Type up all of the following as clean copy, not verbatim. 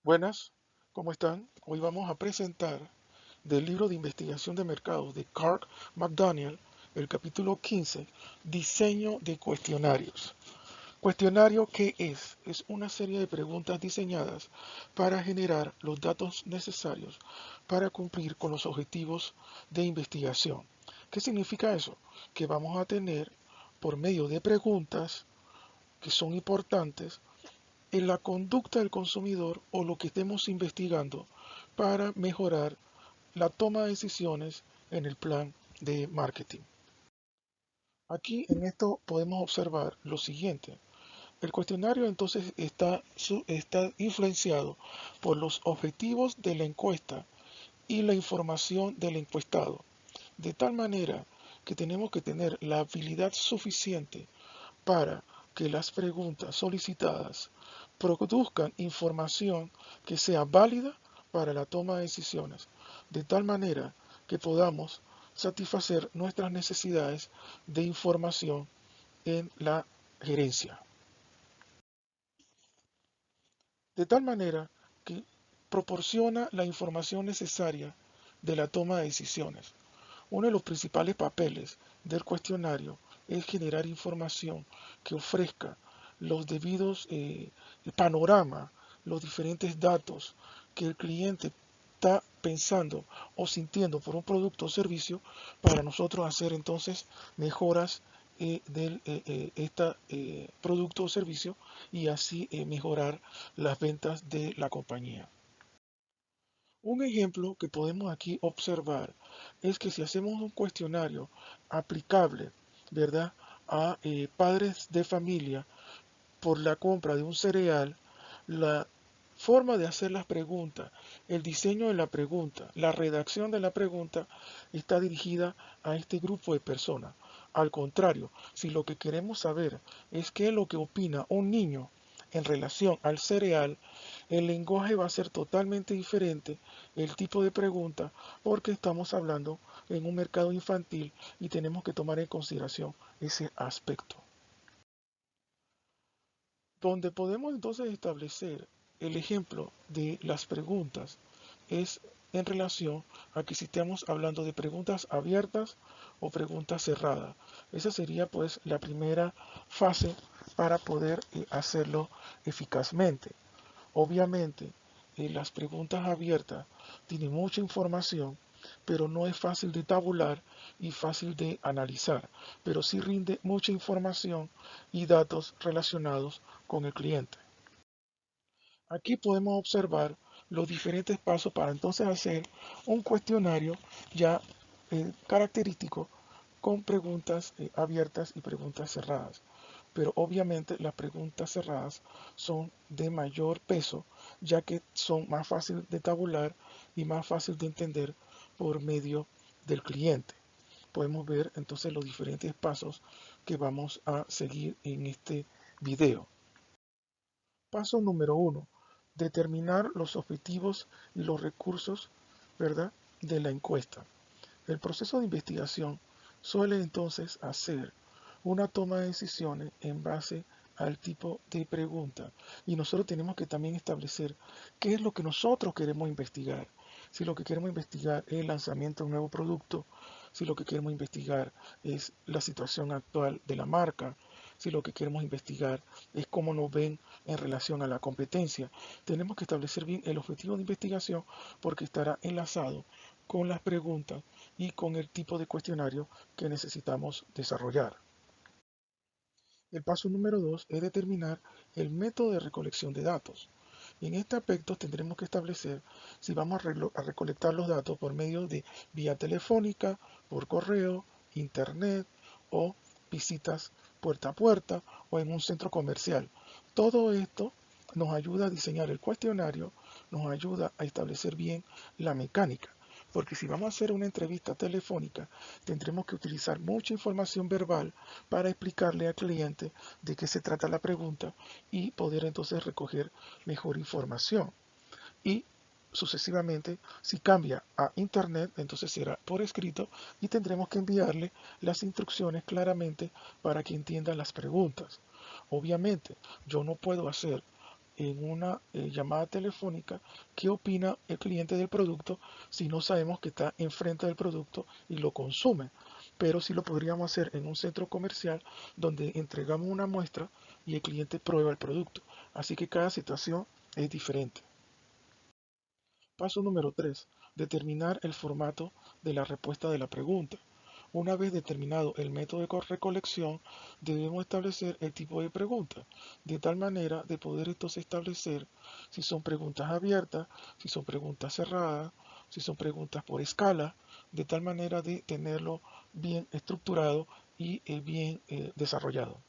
Buenas, ¿cómo están? Hoy vamos a presentar del libro de investigación de mercados de Carl McDaniel, el capítulo 15, Diseño de cuestionarios. ¿Cuestionario qué es? Es una serie de preguntas diseñadas para generar los datos necesarios para cumplir con los objetivos de investigación. ¿Qué significa eso? Que vamos a tener, por medio de preguntas que son importantes, en la conducta del consumidor o lo que estemos investigando para mejorar la toma de decisiones en el plan de marketing. Aquí en esto podemos observar lo siguiente. El cuestionario entonces está influenciado por los objetivos de la encuesta y la información del encuestado, de tal manera que tenemos que tener la habilidad suficiente para que las preguntas solicitadas produzcan información que sea válida para la toma de decisiones, de tal manera que podamos satisfacer nuestras necesidades de información en la gerencia. De tal manera que proporciona la información necesaria de la toma de decisiones. Uno de los principales papeles del cuestionario es generar información que ofrezca los debidos panorama, los diferentes datos que el cliente está pensando o sintiendo por un producto o servicio para nosotros hacer entonces mejoras del producto o servicio y así mejorar las ventas de la compañía. Un ejemplo que podemos aquí observar es que si hacemos un cuestionario aplicable, ¿verdad?, a padres de familia por la compra de un cereal, la forma de hacer las preguntas, el diseño de la pregunta, la redacción de la pregunta está dirigida a este grupo de personas. Al contrario, si lo que queremos saber es qué es lo que opina un niño en relación al cereal, el lenguaje va a ser totalmente diferente, el tipo de pregunta, porque estamos hablando en un mercado infantil y tenemos que tomar en consideración ese aspecto. Donde podemos entonces establecer el ejemplo de las preguntas es en relación a que si estamos hablando de preguntas abiertas o preguntas cerradas. Esa sería pues la primera fase para poder hacerlo eficazmente. Obviamente, las preguntas abiertas tienen mucha información, pero no es fácil de tabular y fácil de analizar, pero sí rinde mucha información y datos relacionados con el cliente. Aquí podemos observar los diferentes pasos para entonces hacer un cuestionario ya característico con preguntas abiertas y preguntas cerradas. Pero obviamente las preguntas cerradas son de mayor peso, ya que son más fáciles de tabular y más fácil de entender por medio del cliente. Podemos ver entonces los diferentes pasos que vamos a seguir en este video. Paso número uno, determinar los objetivos y los recursos, ¿verdad?, de la encuesta. El proceso de investigación suele entonces hacer una toma de decisiones en base al tipo de pregunta. Y nosotros tenemos que también establecer qué es lo que nosotros queremos investigar. Si lo que queremos investigar es el lanzamiento de un nuevo producto, si lo que queremos investigar es la situación actual de la marca, si lo que queremos investigar es cómo nos ven en relación a la competencia. Tenemos que establecer bien el objetivo de investigación porque estará enlazado con las preguntas y con el tipo de cuestionario que necesitamos desarrollar. El paso número 2 es determinar el método de recolección de datos. En este aspecto tendremos que establecer si vamos a recolectar los datos por medio de vía telefónica, por correo, internet o visitas puerta a puerta o en un centro comercial. Todo esto nos ayuda a diseñar el cuestionario, nos ayuda a establecer bien la mecánica. Porque si vamos a hacer una entrevista telefónica, tendremos que utilizar mucha información verbal para explicarle al cliente de qué se trata la pregunta y poder entonces recoger mejor información. Y sucesivamente, si cambia a internet, entonces será por escrito y tendremos que enviarle las instrucciones claramente para que entienda las preguntas. Obviamente, yo no puedo hacer en una llamada telefónica qué opina el cliente del producto si no sabemos que está enfrente del producto y lo consume. Pero sí lo podríamos hacer en un centro comercial donde entregamos una muestra y el cliente prueba el producto. Así que cada situación es diferente. Paso número 3. Determinar el formato de la respuesta de la pregunta. Una vez determinado el método de recolección, debemos establecer el tipo de pregunta, de tal manera de poder entonces establecer si son preguntas abiertas, si son preguntas cerradas, si son preguntas por escala, de tal manera de tenerlo bien estructurado y bien desarrollado.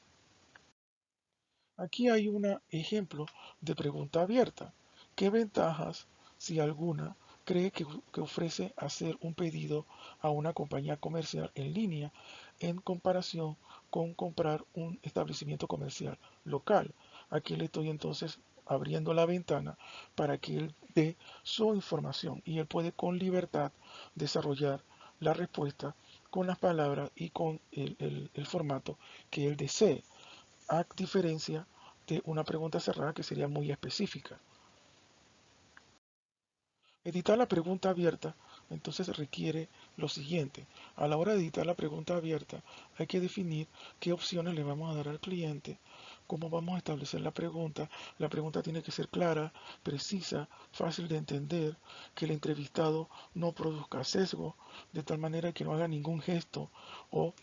Aquí hay un ejemplo de pregunta abierta. ¿Qué ventajas, si alguna, cree que ofrece hacer un pedido a una compañía comercial en línea en comparación con comprar un establecimiento comercial local? Aquí le estoy entonces abriendo la ventana para que él dé su información y él puede con libertad desarrollar la respuesta con las palabras y con el formato que él desee, a diferencia de una pregunta cerrada que sería muy específica. Editar la pregunta abierta entonces requiere lo siguiente. A la hora de editar la pregunta abierta hay que definir qué opciones le vamos a dar al cliente, cómo vamos a establecer la pregunta. La pregunta tiene que ser clara, precisa, fácil de entender, que el entrevistado no produzca sesgo, de tal manera que no haga ningún gesto o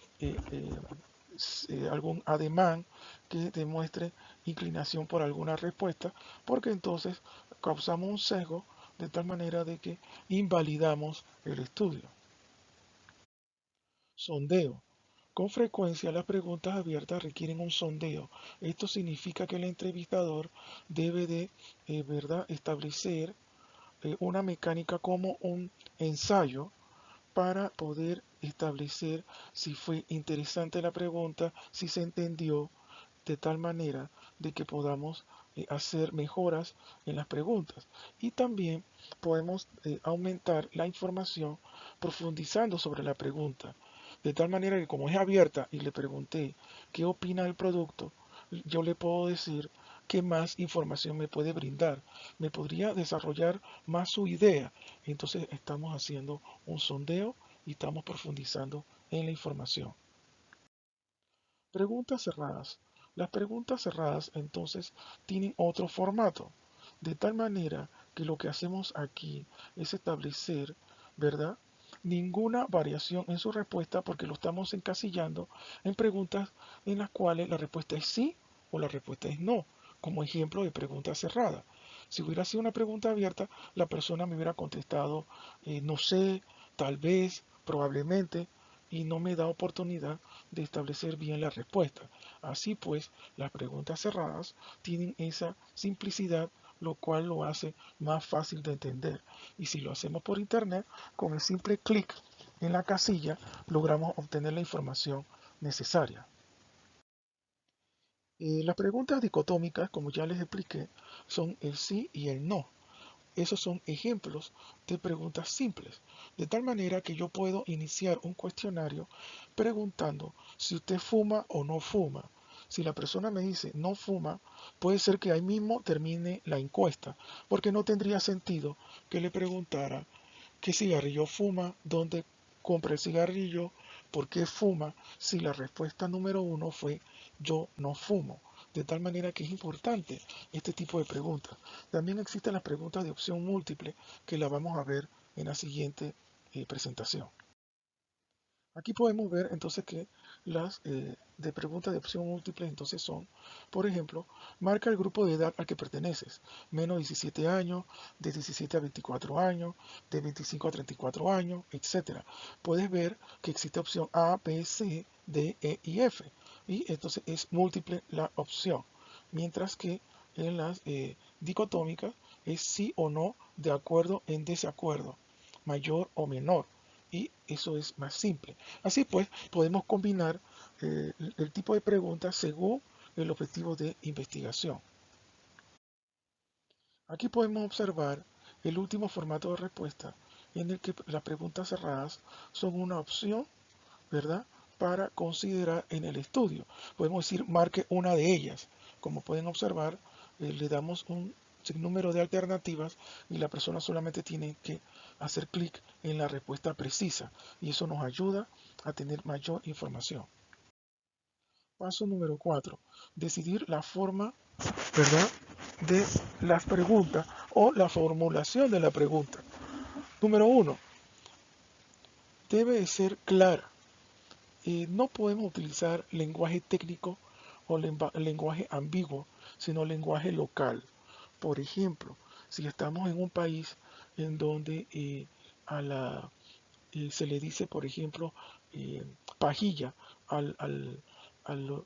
algún ademán que demuestre inclinación por alguna respuesta, porque entonces causamos un sesgo de tal manera de que invalidamos el estudio. Sondeo. Con frecuencia las preguntas abiertas requieren un sondeo. Esto significa que el entrevistador debe de ¿verdad? Establecer una mecánica como un ensayo para poder establecer si fue interesante la pregunta, si se entendió, de tal manera de que podamos hacer mejoras en las preguntas. Y también podemos aumentar la información profundizando sobre la pregunta. De tal manera que como es abierta y le pregunté qué opina del producto, yo le puedo decir qué más información me puede brindar. Me podría desarrollar más su idea. Entonces estamos haciendo un sondeo y estamos profundizando en la información. Preguntas cerradas. Las preguntas cerradas entonces tienen otro formato, de tal manera que lo que hacemos aquí es establecer, ¿verdad? Ninguna variación en su respuesta porque lo estamos encasillando en preguntas en las cuales la respuesta es sí o la respuesta es no, como ejemplo de pregunta cerrada. Si hubiera sido una pregunta abierta, la persona me hubiera contestado no sé, tal vez, probablemente, y no me da oportunidad de establecer bien la respuesta. Así pues, las preguntas cerradas tienen esa simplicidad, lo cual lo hace más fácil de entender. Y si lo hacemos por internet, con el simple clic en la casilla, logramos obtener la información necesaria. Las preguntas dicotómicas, como ya les expliqué, son el sí y el no. Esos son ejemplos de preguntas simples, de tal manera que yo puedo iniciar un cuestionario preguntando si usted fuma o no fuma. Si la persona me dice no fuma, puede ser que ahí mismo termine la encuesta, porque no tendría sentido que le preguntara qué cigarrillo fuma, dónde compra el cigarrillo, por qué fuma, si la respuesta número uno fue yo no fumo. De tal manera que es importante este tipo de preguntas. También existen las preguntas de opción múltiple que las vamos a ver en la siguiente presentación. Aquí podemos ver entonces que las de preguntas de opción múltiple entonces son, por ejemplo, marca el grupo de edad al que perteneces, menos 17 años, de 17 a 24 años, de 25 a 34 años, etcétera. Puedes ver que existe opción A, B, C, D, E y F, y entonces es múltiple la opción, mientras que en las dicotómicas es sí o no, de acuerdo en desacuerdo, mayor o menor, y eso es más simple. Así pues, podemos combinar el tipo de preguntas según el objetivo de investigación. Aquí podemos observar el último formato de respuesta en el que las preguntas cerradas son una opción, ¿verdad?, para considerar en el estudio. Podemos decir marque una de ellas. Como pueden observar, le damos un sinnúmero de alternativas y la persona solamente tiene que hacer clic en la respuesta precisa y eso nos ayuda a tener mayor información. Paso número 4. Decidir la forma, ¿verdad?, de las preguntas o la formulación de la pregunta. Número 1. Debe ser clara. No podemos utilizar lenguaje técnico o lenguaje ambiguo, sino lenguaje local. Por ejemplo, si estamos en un país en donde se le dice, por ejemplo, pajilla al, al, al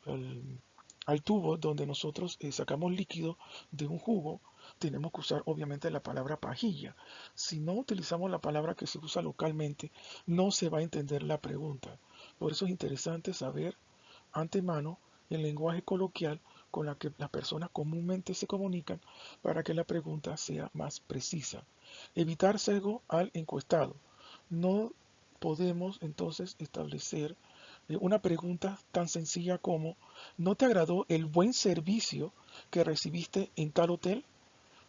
al tubo donde nosotros sacamos líquido de un jugo, tenemos que usar obviamente la palabra pajilla. Si no utilizamos la palabra que se usa localmente, no se va a entender la pregunta. Por eso es interesante saber antemano el lenguaje coloquial con la que las personas comúnmente se comunican para que la pregunta sea más precisa. Evitar sesgo al encuestado. No podemos entonces establecer una pregunta tan sencilla como ¿no te agradó el buen servicio que recibiste en tal hotel?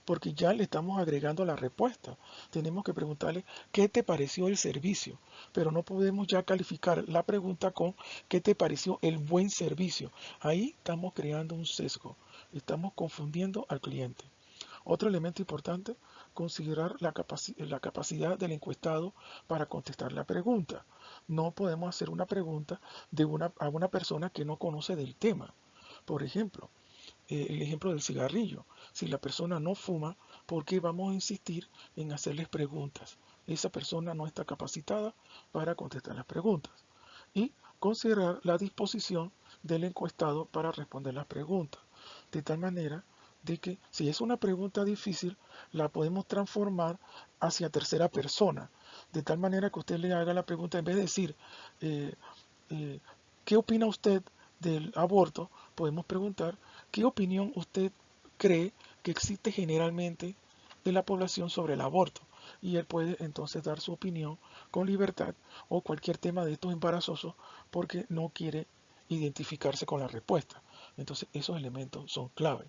Porque ya le estamos agregando la respuesta. Tenemos que preguntarle qué te pareció el servicio, pero no podemos ya calificar la pregunta con qué te pareció el buen servicio. Ahí estamos creando un sesgo, estamos confundiendo al cliente. Otro elemento importante, considerar la capacidad del encuestado para contestar la pregunta. No podemos hacer una pregunta a una persona que no conoce del tema. Por ejemplo, el ejemplo del cigarrillo. Si la persona no fuma, ¿por qué vamos a insistir en hacerles preguntas? Esa persona no está capacitada para contestar las preguntas. Y considerar la disposición del encuestado para responder las preguntas. De tal manera de que si es una pregunta difícil, la podemos transformar hacia tercera persona. De tal manera que usted le haga la pregunta, en vez de decir, eh, eh, ¿qué opina usted del aborto? Podemos preguntar, ¿qué opinión usted cree que existe generalmente de la población sobre el aborto? Y él puede entonces dar su opinión con libertad o cualquier tema de estos embarazosos porque no quiere identificarse con la respuesta. Entonces esos elementos son clave.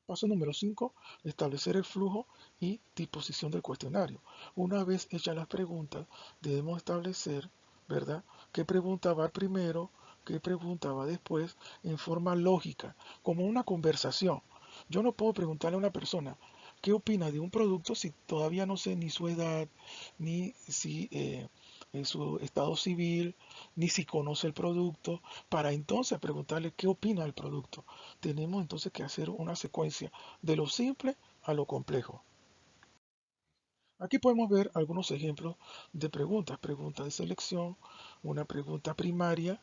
Paso número 5. Establecer el flujo y disposición del cuestionario. Una vez hechas las preguntas, debemos establecer, ¿verdad?, qué pregunta va primero, qué pregunta va después, en forma lógica, como una conversación. Yo no puedo preguntarle a una persona qué opina de un producto si todavía no sé ni su edad, ni si su estado civil, ni si conoce el producto, para entonces preguntarle qué opina del producto. Tenemos entonces que hacer una secuencia de lo simple a lo complejo. Aquí podemos ver algunos ejemplos de preguntas. Pregunta de selección, una pregunta primaria,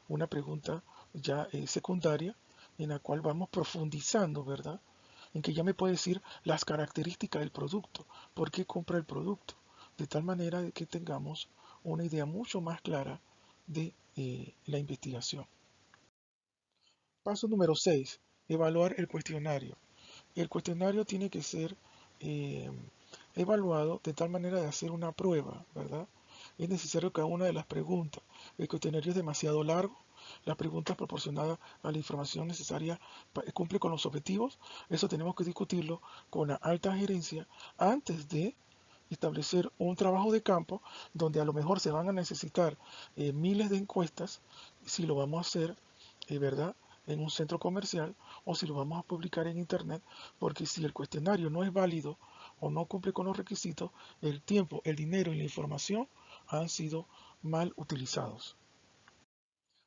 una pregunta ya secundaria, en la cual vamos profundizando, ¿verdad? En que ya me puede decir las características del producto, por qué compra el producto, de tal manera de que tengamos una idea mucho más clara de la investigación. Paso número 6. Evaluar el cuestionario. El cuestionario tiene que ser eh, evaluado de tal manera de hacer una prueba, ¿verdad? Es necesario que cada una de las preguntas, el cuestionario es demasiado largo, las preguntas proporcionadas a la información necesaria cumple con los objetivos, eso tenemos que discutirlo con la alta gerencia antes de establecer un trabajo de campo donde a lo mejor se van a necesitar miles de encuestas, si lo vamos a hacer, ¿verdad?, en un centro comercial o si lo vamos a publicar en internet, porque si el cuestionario no es válido o no cumple con los requisitos, el tiempo, el dinero y la información han sido mal utilizados.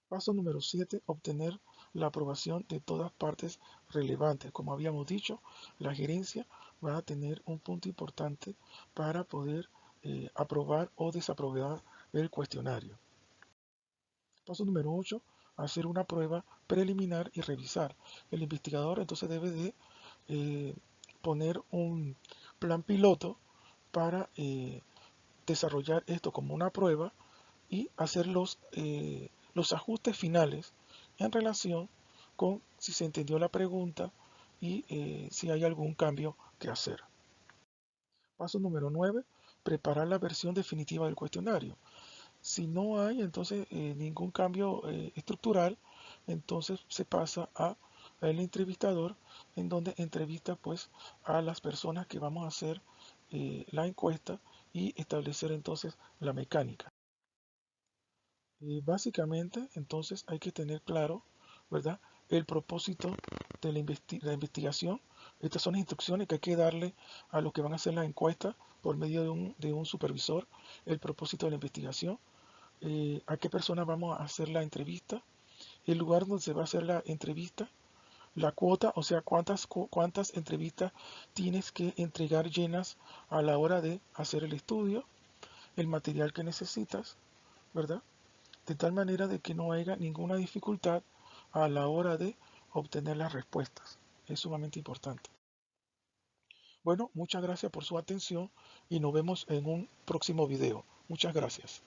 Paso número 7. Obtener la aprobación de todas partes relevantes. Como habíamos dicho, la gerencia va a tener un punto importante para poder aprobar o desaprobar el cuestionario. Paso número 8. Hacer una prueba preliminar y revisar. El investigador entonces debe de eh, poner un plan piloto para desarrollar esto como una prueba y hacer los ajustes finales en relación con si se entendió la pregunta y si hay algún cambio que hacer. Paso número 9. Preparar la versión definitiva del cuestionario. Si no hay entonces ningún cambio estructural, entonces se pasa a el entrevistador, en donde entrevista pues a las personas que vamos a hacer la encuesta y establecer entonces la mecánica. Básicamente, entonces hay que tener claro, ¿verdad? El propósito de la investigación. Estas son las instrucciones que hay que darle a los que van a hacer la encuesta por medio de un supervisor. El propósito de la investigación. A qué persona vamos a hacer la entrevista. El lugar donde se va a hacer la entrevista. La cuota, o sea, cuántas entrevistas tienes que entregar llenas a la hora de hacer el estudio. El material que necesitas, ¿verdad? De tal manera de que no haya ninguna dificultad a la hora de obtener las respuestas. Es sumamente importante. Bueno, muchas gracias por su atención y nos vemos en un próximo video. Muchas gracias.